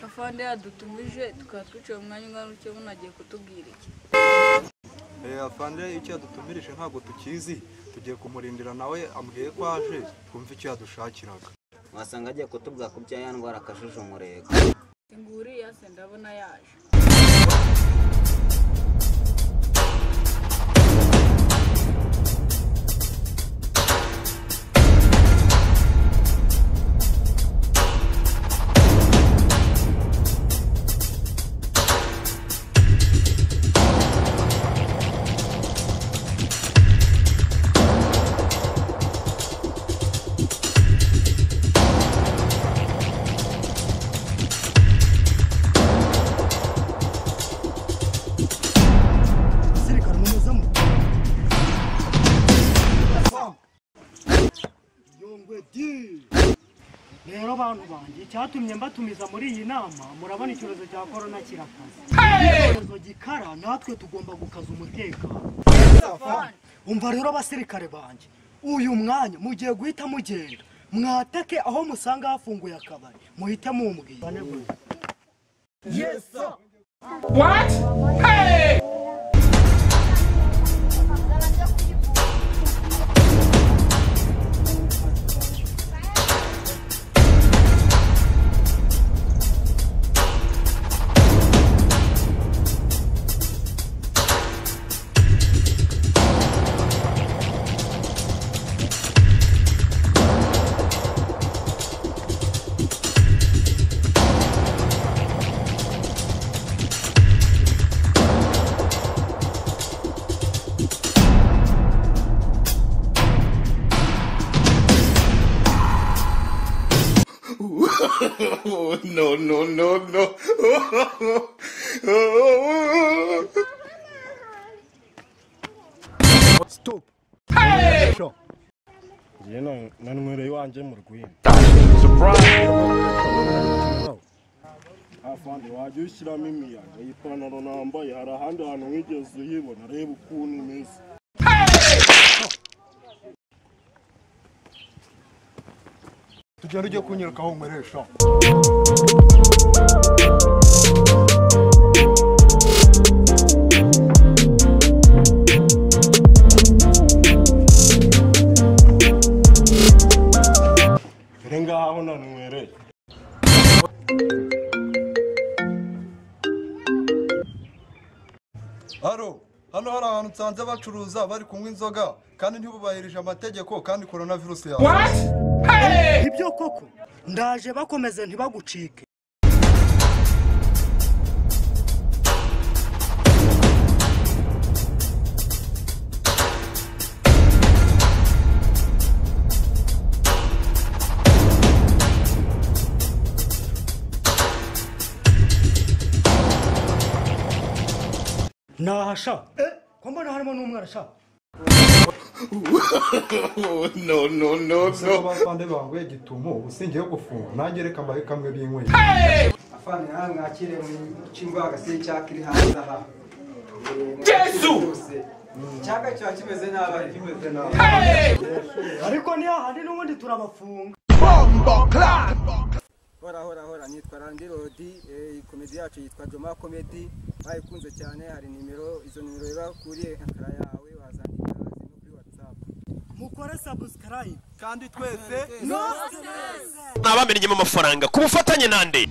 Kafande yadutumije tukaba twicaye umwanya ungana utyo munagiye kutubwira iki? Afande icyo yadutumirije ntabwo tukizi, tugiye kumurindira nawe ambwiye ko aje twumva icyo yadushakiraga. Wasanga agiye kutubwira ko bya ndwara akajije umurego. Nguriya se ndabona yaje. Rero bantu banje cyatumye mbatumiza muri iyi nama murabona icyorezo cya corona kirakaze. Icyorezo gikara natwe tugomba gukaza umutekano. Umva rero abasirikare banje uyu mwanya mugiye guhita mugenda mwatake aho musanga hafunguye akabari muhite mumbwira. Yes sir. What? Hey! No. Stop. Hey! Jeno nanumere wanje mu rwino. Surprise! Afande waje ushyiramo imiyaga ipantaro nambaye hari ahandi hantu wigeze uyibona reba ukuntu imeze. Tugenda ujye kunyirukaho umuresha. Renga aho nanumere. Hano hari ahantu nsanze bacuruza bari kunywa inzoga kandi ntibubahirije amategeko kandi coronavirus yawe. What? Hey! Ibyo koko ndaje bakomeze ntibagucike. Nahasha ko mbona harimo n'umwana sha. No. Abafande bangwe gitumo usingiye gufunga nange reka mbahe kamwe binkweye. Afande hano mwakire mu cyumba agase cyakiri hanze aha. Yesu! Cyaka cyo kimeze nabi kimeze nabi. Ariko ni ahandi n'ubundi turabafunga. Hora nitwa Randy Rodi, comedy yacu yitwa Joma Comedy. Bayikunze cyane hari nimero izo nimero bakuriye akara yawe wazandika kuri WhatsApp. Mukore subscribe Kandi twese no Nabamenyemo amafaranga ku bufatanye nande.